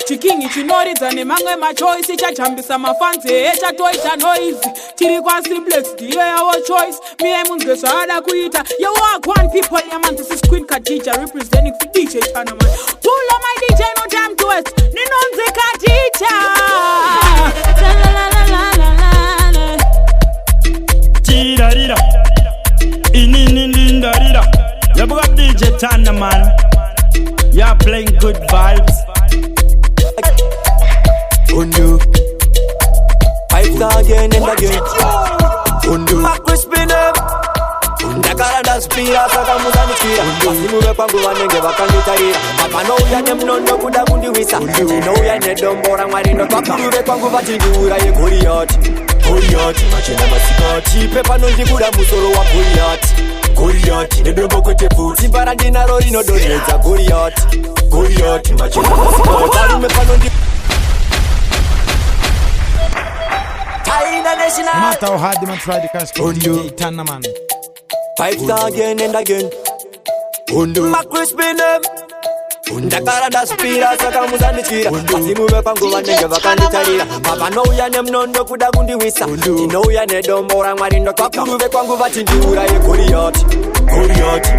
chikingi chinoridza nemamwe machoice chachambisa mafanzi echatoita noise tiri kwaSimplex ndiyo yavo choice miye munzwe zvaada kuita yo walk one people yaman this is Queen Khadija representing for DJ Tanaman pull on my DJ no time to waste ninonzi Khadija Tira Ininindindarira Yabuga DJ Tanaman. You're playing good vibes. Undo Pipes again and again. Undo Macrispin Ndakara ndaspira saka muzanifira Pasimuwe kwangu vanenge vakanditarira Apanoya nemnondo kuda kundiwisa Ndinouya nedombora mwarino Pakuruve kwangu vatindiura yeGoliath Goliath machena masikati Pepano ndikuda musoro wa Goliath nedombo kwete futi Simbara ndinaro rinodonedza Goliath machena masikati Parume pano ndi No matter how hard them try to catch DJ Tanaman. Pipes again and again. Undo Macrispin Ndakara ndaspira saka muzandichira Pasimuwe pangu vanenge vakanditarira Papanouya nemnondo kuda kundiwisa Ndinouya nedombora mwarindo Pakuruve kwangu vatindiura yeGoliath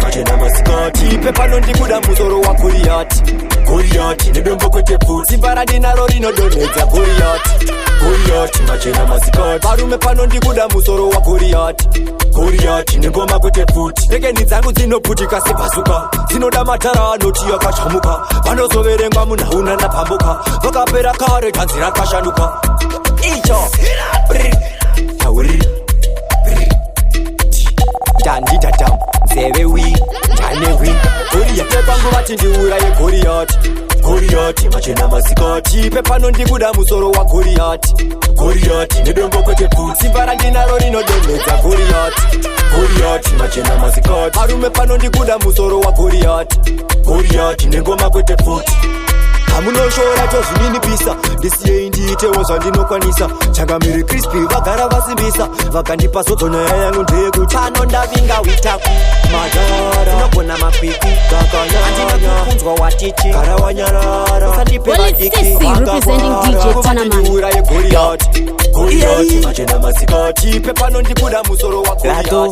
machena masikati Pepano ndikuda musoro wa Goliath nedombo kwete futi Simbara ndinaro rinodonedza Goliath machena masikati Parume pano ndikuda musoro wa Goliath nengoma kwete futi Rekeni dzangu dzinoputika sepasuka Dzinoda matara anoti akachamuka Vanozoverengwa munhauna napambuka Vakapera kare tanzi rakashanduka Icho Tauri Dandidadam Nzeve wi Ndane wi Goliath kwangu vatindiura yeGoliath machena masikati Pepano ndikuda musoro wa Goliath nedombo kwete futi Simbara ndinaro rinodonedza Goliath machena masikati Parume pano ndikuda musoro wa Goliath nengoma kwete futi Hamunoshora chozvininipisa ndisiye ndiitewo zvandinokwanisa Changamiri crispy vagara vasimbisa Vakandipa zodzo nyaya yangu ndeyekuti Pano ndavinga witaku Madara Tinogona mapiku Handina kukunzwa watichi Gara wanyarara Usandipe vadiki representing DJ Tanaman. Goliath machena masikati Pepano ndikuda musoro wa Goliath 1,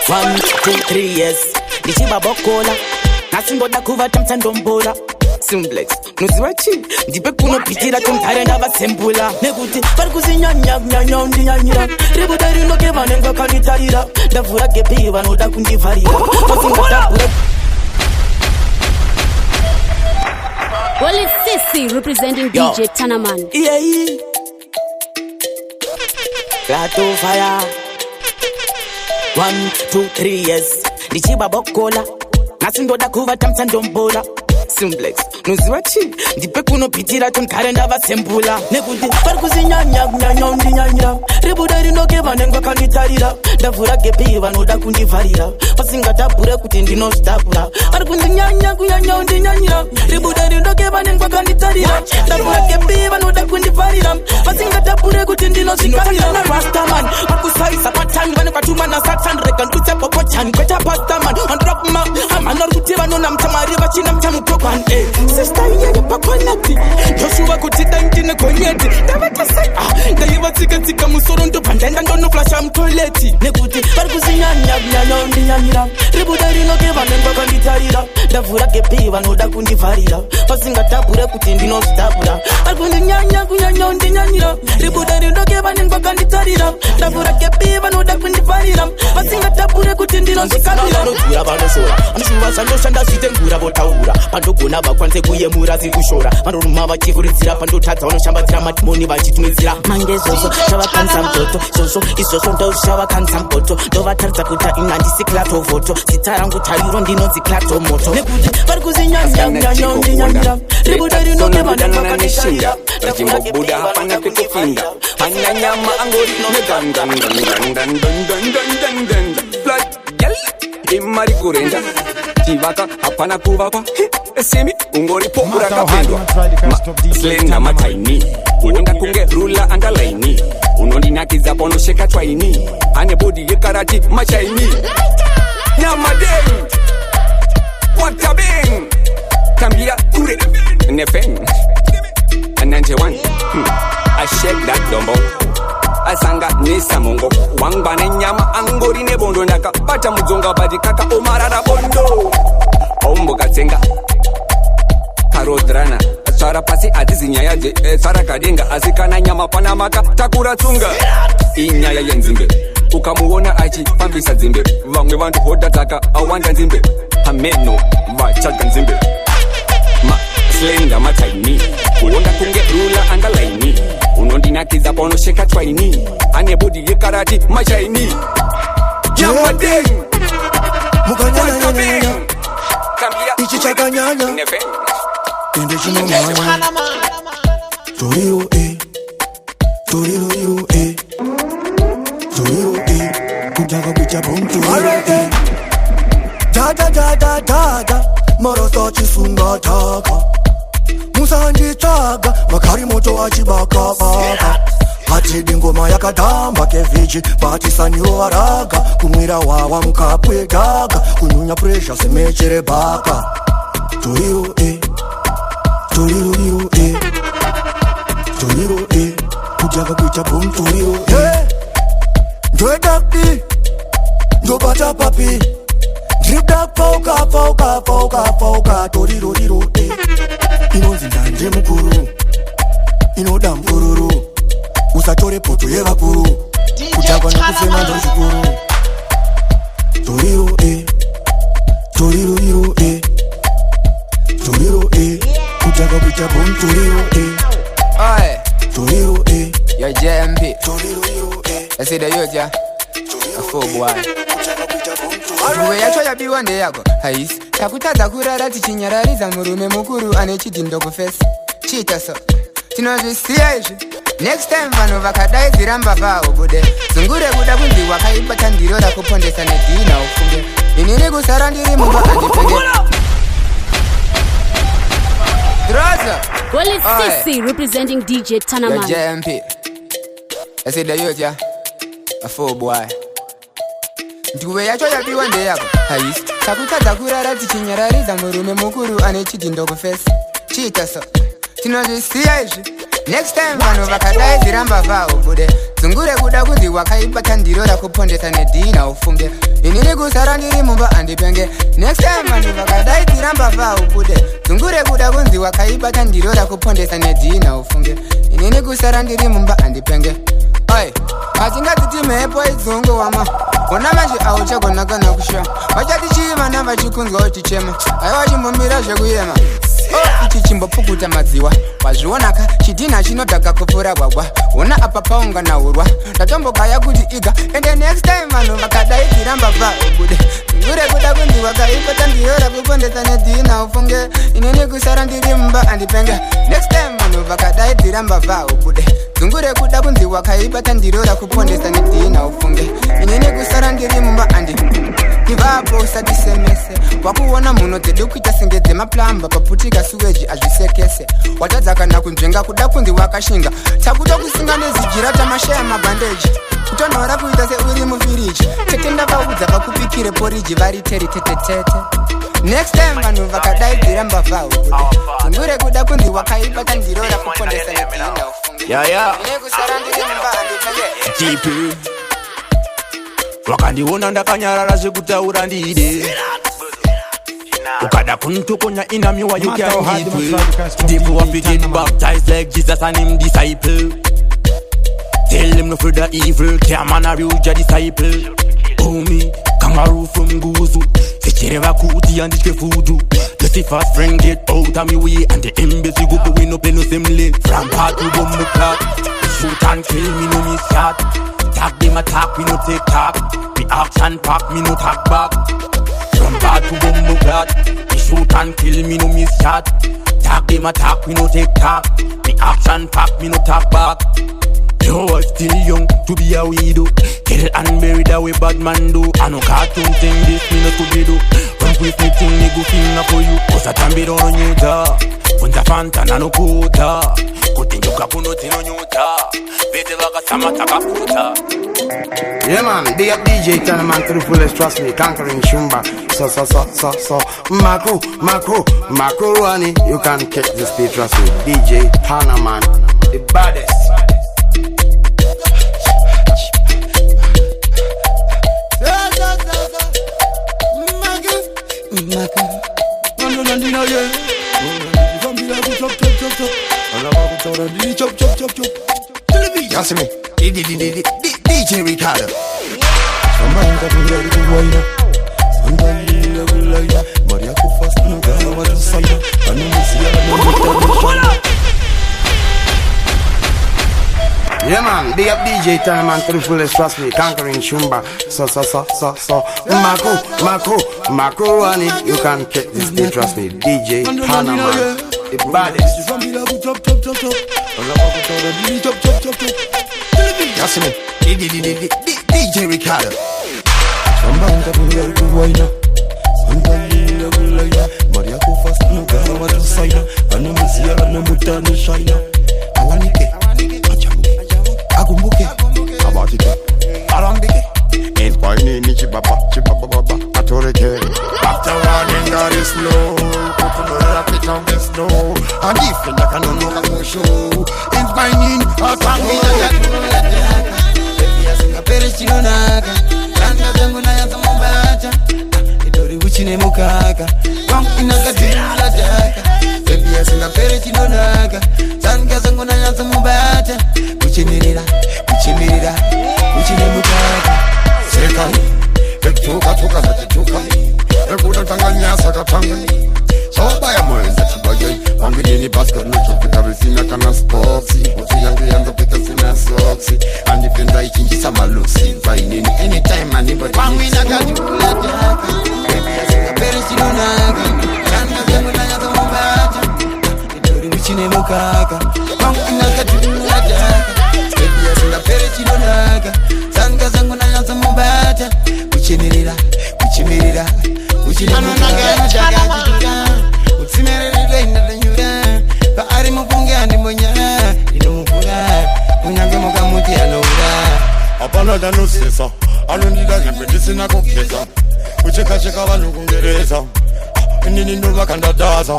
2, 3 yes Ndichibabokola Nasingoda kuvata mtsandombola Simplex Nuziva chi Ndipe kunopitira tumtare ndavasembula Nekuti pari kuzinyanya ndinyanyira Ribuda rinoke vanenge vakanditarira Ndavhura gepi vanoda kundivharira Vasingotabhura Wally Sissy representing DJ Tanaman. Goliath 1, 2, 3 yes Ndichibabokola Nasingoda kuvata mtsandombola Simplex Nuziva chi Ndipe kunopitira tumtare ndavasembula Nekuti pari kuzinyanya ndinyanyira Ribuda rinoke vanenge vakanditarira Ndavhura gepi vanoda kundivharira Vasingatabhure kuti ndinozvitabhura Pari kuzinyanya ndinyanyira Ribuda rinoke vanenge vakanditarira Ndavhura gepi vanoda kundivharira Vasingatabhure kuti ndinozvikarira Rastaman Vakusaisa patani vane vatuma nasatan Rega ndutse popochani kweta pastaman Andrakuma Amanor kuti vanona mtamari vachina mtamutokwan Sister yeye pakonati Joshua kuti dankine konyeti Davata say Ndaiva tsika musoro ndopandenda ndono flasha mtoileti Nekuti pari kuzinyanya ndinyanyira Ribuda rinoke vanenge vakanditarira Ndavhura gepi vanoda kundivharira Vasingatabhure kuti ndinozvitabhura Pari kuzinyanya ndinyanyira Ribuda rinoke vanenge vakanditarira Ndavhura gepi vanoda kundivharira Vasingatabhure kuti ndinozvikarira Vanodhura vanosora Anoshuva zvandoshanda zvitengura votaura Pandogona vakwanise kuyemura zikushora Vanoruma vachivhuridzira pandotadza vanoshambadzira matimoni vachitumidzira Mange zvozvo zvavakanisa mtoto Izvozvo ndozvavakanisa mboto Ndovataridza kuta ina handisi klato voto Zita rangu tariro ndinonzi klato moto Nekuti vari kuzinyanya ndinyanyira Ribuda rinoke vanenge vakanditarira Rachimbobuda hapana kwekufinda Hanya nyama angori Imari kurenda Chivaka hapana kuvakwa Simi ungori poku rakapendwa Slenda mataini Unonga kunge rula andalaini Unondinakiza pono sheka twaini Ane body yekarati machaini Nyama deng Watabeng Kambia kure FM. And 91. I shake that dumbo. Asanga nisa mongo. Wangbane nyama angori ne bondo naka. Pata muzonga badi kaka omarara bondo. Ombo katenga. Karodrana. Sara pasi adizi nyayaje. Sara kadinga. Azikana nyama panamaka. Takura tunga. Inyaya yenzimbe. Ukamuona achi pambisa zimbe. Vangwe vantu hoda taka. Awanda zimbe. Hameno. Vachaga nzimbe. Ma slender ma tiny. Uonda kunge rula underline. Unondinakiza pono sheka twaini. Ane body ye karate ma shiny. Yama ding. Muganyana nyanya. Ichi chakanyanya. Ende chino mwana. Toriro Toriro Toriro Kujaga kucha buntu Da Moroto chisunga taka Musanji taga Makari moto achibaka baka Hati dingoma yakadamba kevichi Bati sanyo araga Kumwira wawa mkapwe gaga Kunyunya pressure semechere baka Toriro Toriro Kujaga kucha buntu Do it up the Do bata papi Drip that poka Toriro Ino zindanje mukuru Ino damkururu Usatore poto yeva kuru Kuchagwa na kusema ndo shukuru Toriro Kuchagwa kucha bom Toriro Aye Toriro Yo JMP Toriro I see the youth ya A full boy Uwe yacho ya biwande yako Haisi Takutaza kurara tichinyarariza murume mukuru ane chidindo kufesi Chita so Tinozvisiya izvi Next time vano vakadai ziramba vao bude Zungure kuda kunzi wakaibata ndiro rakupondesa nedina ufunge Inini kusara ndiri mumba andipenge Droza Wally Sissy representing DJ Tanaman. Yo JMP I see the youth ya A full boy Nduwe yacho ya biwande yako Haisi Takutaza kurara tichinyarariza murume mukuru ane chidindo kufesi Chita so Tinozvisiya izvi Next time vano vakadai ziramba vao bude Zungure kuda kunzi wakaibata ndiro rakupondesa nedina ufunge Inini kusara ndiri mumba andipenge Next time vano vakadai ziramba vao bude Zungure kuda kunzi wakaibata ndiro rakupondesa nedina ufunge Inini kusara ndiri mumba andipenge Oi, hatingadziti mepo idzongo wama Ona manje auchagonaka nakusha Vachati chivana vachikunzwa uchichema Aiwa chimbomira zvekuyema ichi chimbopukuta madziwa wazvionaka chidhina chinodhaka kupfuura gwagwa ona apa paungana urwa ndatombogaya kuti iga ende next time vanhu vakadai ziramba vaobude ngure kuda kunzi wakaipata ndiyora kupondesa nedhina ufunge inini kusara ndiri mumba andipenge next time vanhu vakadai ziramba vaobude ngure kuda kunzi wakaipata ndiyora kupondesa nedhina ufunge inini kusara ndiri mumba andi ivapo usatisemese wakuona muno dzedekuita senge dzemaplamba paputika suweji azvisekese watadzakana kunzvenga kuda kunzi wakashinga takuda kusinga nezijira tamashaya mabhandeji kutonhora kuita seuri mufiriji tetenda vaudza vakupikire poriji vari teri tetetete next time vanhu vakadai dziramba vao ngure kuda kunzi wakaipata ndiro rakupondesa nedhina ufunge kusara ndiri mumba handipenge wakandiona ndakanyarara zvekutaura ndide ukada kuntokonya inamiwa you can eat with the prophet baptized like Jesus and him disciple tell him no further evil Kiaman a real disciple homie kangaroo from Guzu sechere kuti anditye fudu the first friend get out of me way and the embassy go we no play no same lane from part to bomb the clock shoot and kill me no miss shot tag them attack, we no take talk. The action pack, me no talk back. From bad to bumbo glad. We shoot and kill, me no miss shot. Tag them attack, we no take talk. The action pack, me no talk back. You are still young to be a widow. Kill and bury that way bad man do. I no cartoon thing, this me no to be do. From quick me thing, me go finger for you. Cause I can be on you da. Funza fanta na no quota. kutinyuka kuno tinonyuta vete vakasama takafuta. Yeah man, big up DJ Tanaman to the fullest, trust me, conquering Shumba. So Macaroni, you can catch this beat, trust me. DJ Tanaman, the baddest. You see me? DJ Ricardo. Somebody got me ready to wind up. Somebody level like that. Maria go fast, no girl, what to say? I know me see her. Yeah man, big up DJ Tanaman to the fullest, trust me, conquering Shumba. So Macaroni, you can catch this beat, trust me. DJ Tanaman, the baddest. You see me? DJ Ricardo. Somebody got me ready to wind up. Somebody level like that. Maria go fast, no girl, what to say? I know me see her, no muta, no shine. Awanike, ajamuke, agumbuke, abatike, arambike. Ain't by me, chibaba, atoreke. After running, that is slow. Open the rocket on the snow. And if you can no longer show, ain't by me, I'll come with Perechinonaka, Ranga Zanguna Yasambacha, Idori Wichine Mukaka, Pumpinaka Tilataka, Baby Yasinga Perechinonaka, Sanga Zanguna Yasambacha, Wichimirida, Wichine Mukaka, Seka, Tuka, Ekuda Tanganya Sakatanga, so by a more that you buy, one million basket, no chocolate, everything I can sportsy, what's the younger and the pickers in a soxy, and if you're like in some Lucy, finding anytime anybody. One win I got you, let you happen. Baby, I say a Perechinonaka, Ranga Zamuna Yambacha, Idori Wichine Mukaka, Pumpinaka Tilataka, Baby, I say a Perechinonaka, Sanga Zanguna Yasambacha, Wichimirida, Apana no sesa, anondida ngempedisina kokeza. Kucheka vanhu kungereza. Nini ndo vakanda daza.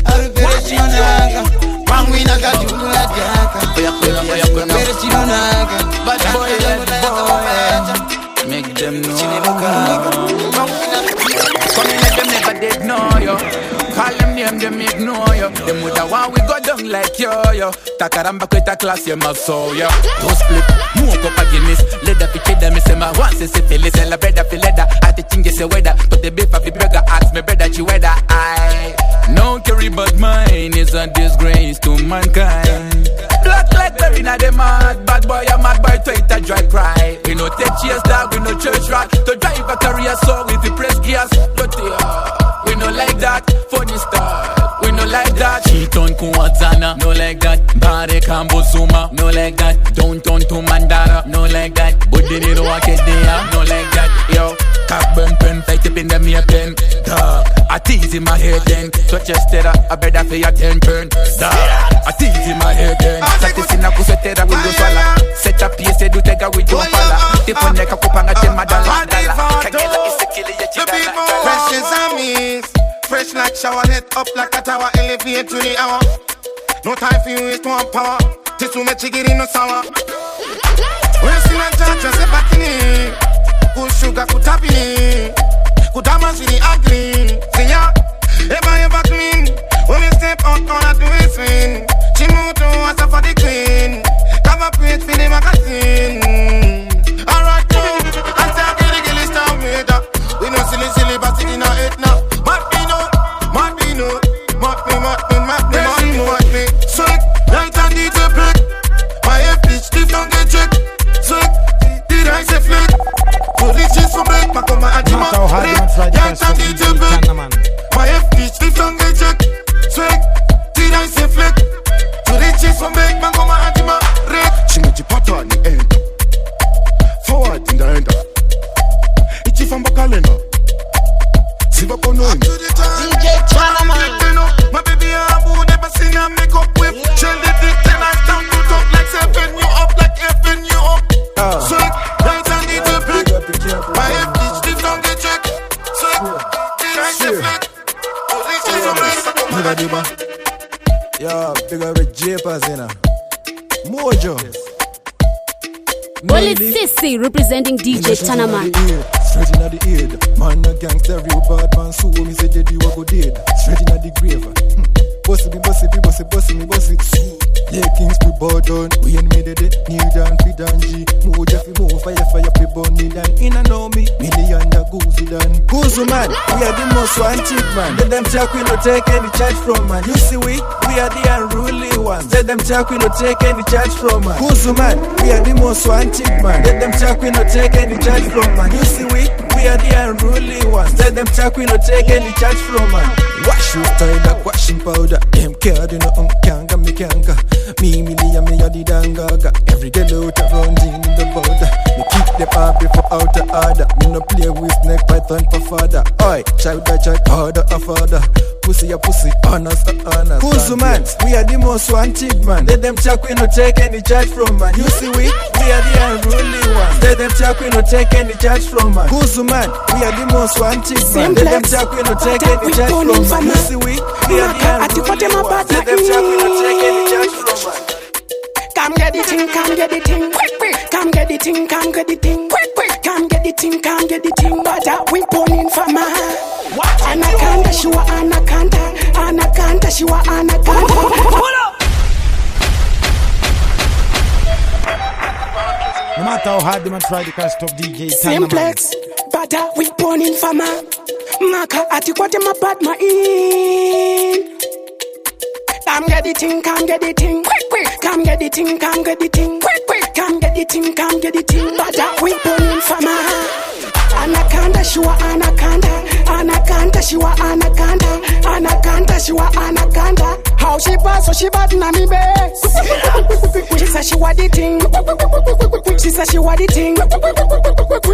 Arupere chinonaka. Mangwina kadula jaka. Bad boy, make them know. Come in let them never did know you. Call them name, them ignore you. Them woulda want we go down like yo. Takaramba kweta class, you must so yo. Don't split, move up a Guinness. Leather fi kid them, me say my once is if you sell a bread fi leather. I the thing is a weather, but the beef of the burger ask me brother she weather. I no carry but mine is a disgrace to mankind. Black like berry na the mad, bad boy a mad boy to it a dry cry. We no take cheers dog, we no church rat. To drive a career so if you press gears, dirty we no like that, funny style. We no like that. Cheat on Kuwazana, no like that. Bare Kambo Zuma, no like that. Don't turn to Mandara, no like that. But they need to walk it there, no like that. Yo, cap burn pen, fight up in the mere pen. Duh, I tease in my head then. Touch your stera, I better for your 10 turn. Duh, I tease in my head then. Satisina kusetera with you swallow. Set up piece, do take a with your pala. Tip on neck, kupanga temadala. Kagela is the killer, you chidala. Fresh as a miss. Fresh like shower, head up like a tower, elevate to the hour. No time for you, it's more power. This will make you get in no sour. When you see my judge, I say back in it. Good sugar, good tapping. Good diamonds in the ugly. See ya, ever clean. When you step out, all I do is win. Chimuto, I for the queen. Cover plate for the magazine. Alright, now, I'm talking the girl is down with her. We no silly, but it's in our head now. Slick, light and DJ play. My FP stiff don't get checked. Slick, did I say flick? To this is from break, my come and Jima. Light and DJ play. My FP stiff don't get checked. Slick, did I say flick? To this is from break, my come and Jima. Chimaji pattern the end. Forward in the end. It's from Bakalena. Sivakono CC representing DJ Tanaman. Straight inna the head, man a gangster, real bad man. So me say Jedi wa go dead. Straight inna the grave. Bossy me. Yeah, Kings we bow down. We ain't made it. Kneel down, feed down G. Move Jeffy, move fire, pe burn me down. Inna know me, million da goosey down. Goosey man, we are the most wanted man. Let them talk, we no take any charge from man. You see we are the unruly ones. Let them talk, we no take any charge from man. Goosey man, we are the most wanted man. Let them talk, we no take any charge from man. You see we are the unruly ones. Let them talk, we no take any charge from man. Wash your style like washing powder. Them card, you know, kanga me kanga. Me a the dangaga. Every girl out around in the border. Me keep the papi for out of order. Me no play with snake python for father. Oi, child, harder a father. Pussy a pussy, honest a honest. Who's the man? We are the most wanted man. Let them talk, we no take any charge from man. You see we are the unruly ones. Let them talk, we no take any charge from man. Who's the man? We are the most wanted man. Let them talk, we no take any charge from man. You see we are the unruly ones. Let them talk, we no take any charge from man. Come get the thing, come get the thing, quick, quick. Come get the thing, come get the thing, quick, quick. Come get the thing, come get the thing. But we pulling from her. Anaconda, she wa anaconda. Anaconda, she wa anaconda. Pull up. No matter how hard them try to catch top DJ Simplex, but we pulling from her. Maka atikwate mabad in. Come get the thing, come get the thing, quick, quick. Come get the thing, come get the thing, quick, quick. Come get the thing, come get the thing. But we pulling from her. Anaconda, she wa anaconda. Anaconda, she wa anaconda. Anaconda, she wa anaconda. How she pass, so she bad na me base. She said she wa the thing. She said she wa the thing.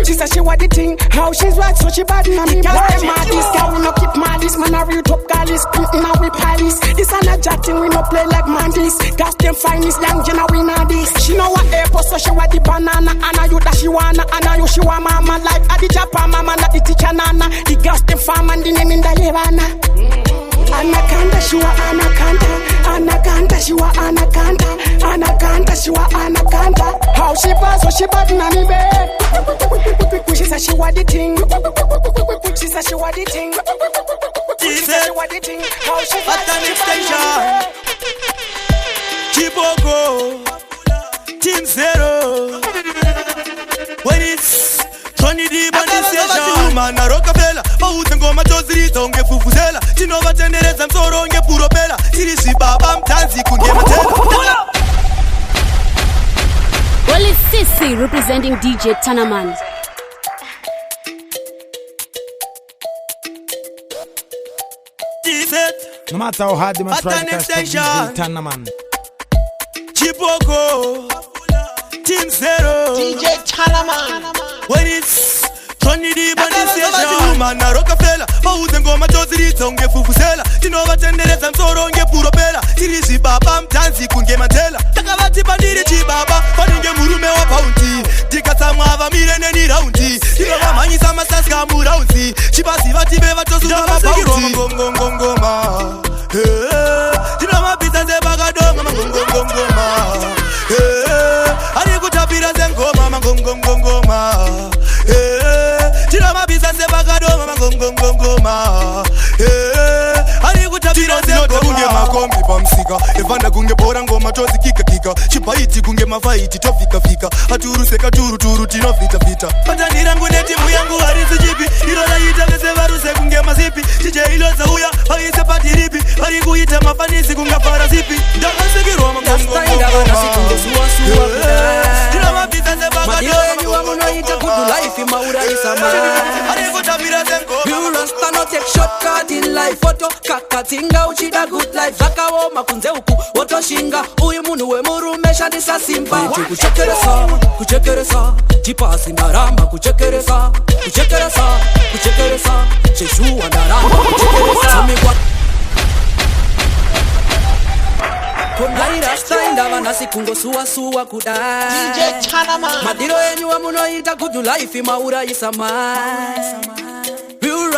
She said she wa the thing. How she's right, so she bad na me base. Why madness? Girl, we no keep madness. Man a real top girl is now we palace. This a not jatting, we no play like mandis. Gas them finest, young Jenna we know this. She know what apple, so she wa the banana. Anna you that she wanna, Anna you she wa mama. Like at the Japan mama, not the teacher nana. The gas them farm and the name in the Levana. Anaconda, she wa anaconda. Anaconda, she wa anaconda. Anaconda, she wa anaconda. How she pass, so she bad na me bed. She said she wa the thing. She said she wa the thing. She said she wa the thing. How she pass, so she bad na me bed. Chiboko, Team Zero. When it's Tony D Bandit Station, man a Rockefeller. Bauze ngoma tozirita unge fufuzela. Chinova tendereza msoro unge puro pela. Sirisi baba mtanzi kunge matela. Well, it's CC representing DJ Tanaman. No matter how hard them try to catch top DJ Tanaman. Chiboko, Team Zero, DJ Tanaman. When it's Tony D Bandit Station, man a Rockefeller. Bauze ngoma tozirita unge fufuzela. Chinova tendereza msoro unge puro pela. Sirisi baba mtanzi kunge matela. Takavati bandiri chibaba paninge murume wa paundi. Dikata mwava mirene ni raundi. Tikava manyisa masaska muraunzi. Chibasi vati beva tosu kama paundi. Ngongongongoma Tina mapisa ze bagadonga mangongongongoma Ani kutapira ze ngoma mangongongongoma Tina mapisa ze bagadonga mangongongongoma Ani kutapira ze ngoma kunge makombi pamsika Evanda kunge bora ngoma tozi kika kika Chipaiti kunge mafaiti tofika fika Aturu seka turu turu tino vita vita Patanira ngune timu yangu harisi jipi Irola ita vese varuse kunge mazipi Chije ilo za uya haise patiripi Hari kuita mafanisi kunga para zipi Ndakasikirwa mangongongongoma Tina mapisa ze bagadonga Madile wa muno ita kudu life maura isama. Ani kutapira ze ngoma You rasta no take shortcut in life. Photo kakatinga uchida good life. Zakawo makunze uku woto shinga. Uyu munu we murumesha nisa simpa. Kuchekeresa, kuchekeresa. Chipasi ndarama kuchekeresa. Kuchekeresa, kuchekeresa. Cheshuwa ndarama kuchekeresa. Tell me what Kondai rasta indava nasi kungo suwa kudai DJ Tanaman. Madiro enyu wa muno ita kudu life maura isama.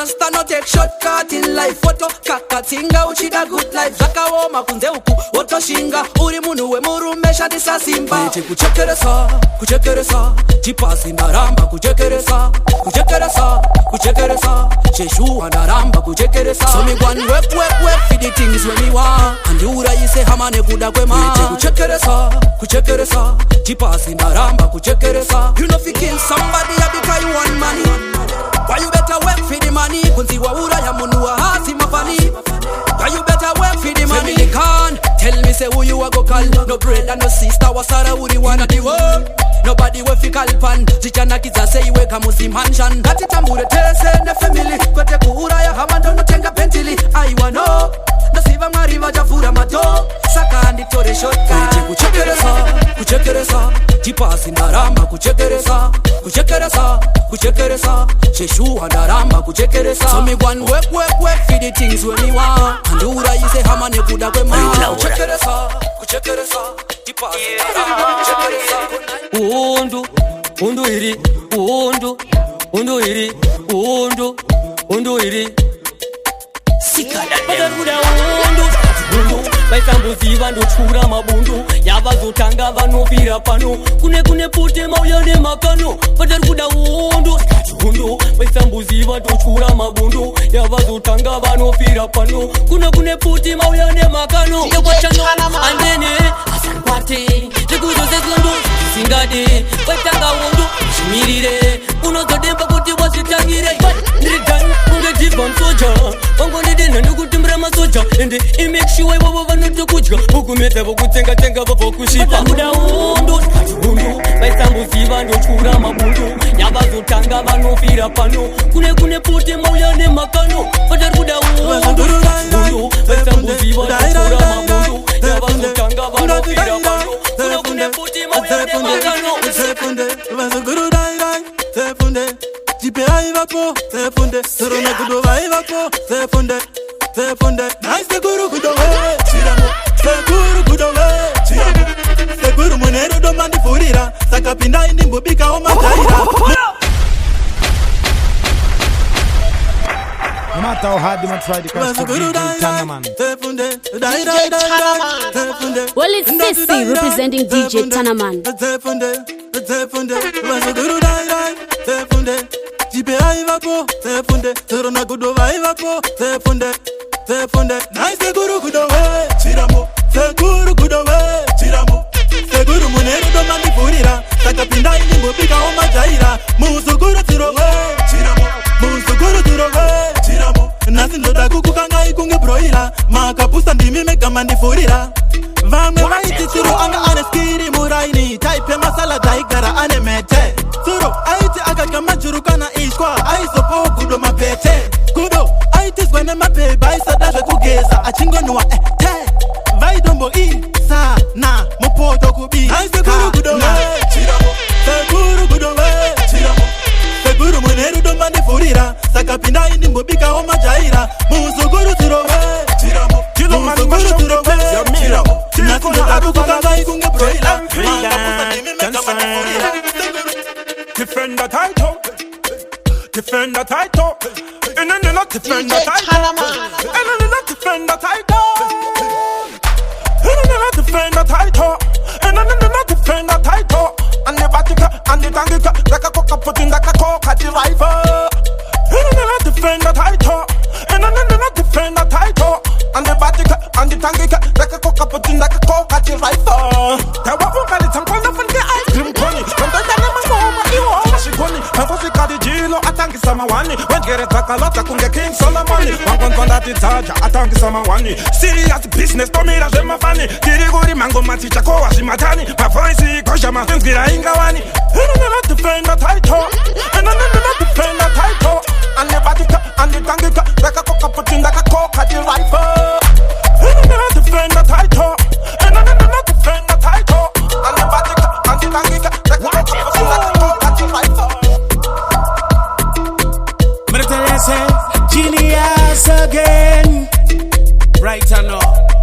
Rasta no take shortcut in life. Photo kakatinga uchida good life. Zakawoma kunze uku otoshinga. Uri munu we murumesha disa simba. Niche kuchekeresa Chipasi ndaramba kuchekeresa Cheshua ndaramba kuchekeresa. So me one work for the things when me want. And you raise hamane kuda kwema. Niche kuchekeresa Chipasi ndaramba kuchekeresa. You know fi kill somebody because you want money. Why you better work for the money? Kunzi wa ura ya munu wa hasi mafani. Why you better work for the money? Can't tell me say who you a go call. No brother, no sister, wasara uri wanna the world. Nobody will fi call pan. Zichana kiza say we kamuzi mansion. Kati tambure tese ne family. Kwete kuura ya hamando no tenga pentili. I wanna nasiva mariva jafura mato. Saka andi tore shortcut. Kuchekeresa Chipasi ndaramba kuchekeresa Cheshua ndaramba kuchekeresa. So me one work for the things when me want. And you raise hamane kuda kwema. Kuchekeresa Chipasi ndaramba kuchekeresa. Undu iri Sika da undu Baisambuzi vandochura mabundu Yavazotanga vanopira pano Kune pute mauyane makano Vatari kuda undu Baisambuzi vandochura mabundu Yavazotanga vanopira pano Kune pute mauyane makano Yavachano andene Asankwate Zekuzo sekundu Singade Vaitanga undu Shimirire Unozodemba kuti wasitangire Ndiridan Ungejivan soja Wango nidena nukutimbre masoja And it makes sure wabo vanotokudya Ukumeta vokutenga vokushipa Kuda undu Baisambuzi vandochura mabundu Yavazotanga vanopira pano Kune pute mauyane makano Vatari kuda undu Baisambuzi vandochura mabundu Yavazotanga vanopira pano Kune pute mauyane makano Vazaguru dai Sefunde Jipe aivapo Sefunde Serona kudo aivapo Sefunde Nice seguru kudo Chiramo Seguru kudo Chiramo Seguru munero do mandi furira Sakapinda indi mbubika oma jaira. No matter how hard you might try to catch DJ Tanaman. Well, it's Sissy representing DJ Tanaman. Nice guru kudowe, chiramo. Seguru kudowe, chiramo. Seguru munero do mandi furira. Sakapinda indi mbubika oma jaira. Musuguru tirowe, chiramo. Musuguru tirowe, chiramo. Nasindo da kukukanga ikunge broila. Makapusa ndimi meka mandi furira. Vamwe vaiti tiro anga aneskiri muraini. Taipe masala daigara anemete. Turo aiti akakama jurukana ishwa. Aisopo kudo mapete. Kudo aiti swene mape baisa daje kugeza. Achingo nuwa te. Vaidombo sa na mopoto kubi. Seguru kudowe, chiramo. Seguru kudowe, chiramo. Seguru muneru do mandi furira. Sakapinda indi mbobika oma jaira. Musuguru tirowe, chiramo. Musuguru tirowe, chiramo. Nasindo tabu kukanga ikunge broila. Makapusa nimi meka mandi furira. Defend the title. Defend the title. And then not defend the title. And then not defend the title. And then not defend the title. And then not defend the title. And the Vatican and the Tangika, like a cock put in the cock at the rival. And then not defend the title. And then not defend the title. And the Vatican and the Tangika, like a cock put in the cock at the rival. There were all the time from the ice cream pony. From the Dynamo, you are Shikoni. I was the Kadijilo, I thank you, Samawani. When get it back a lot, I couldn't get King Solomon. One that is charge, I thank you, Samawani. Serious business, Tomira, Gemafani. Dirigori, Mango, Maticha, Shimatani. My voice is Koshama, Gira, Ingawani. And then not defend the title. And then not defend the title. And the Vatican and the Tangika, like a cock put in the cock at the rifle. And then not defend the title. And then not defend the title. And the Vatican and the Tangika, like a cock put in the cock at the rifle. But I tell you, say, genius again. Right or no,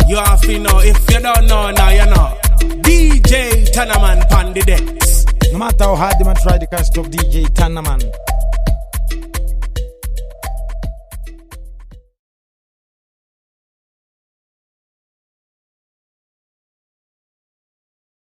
you have to know. If you don't know now, you know. DJ Tanaman Pandideks. No matter how hard you might try to catch up DJ Tanaman.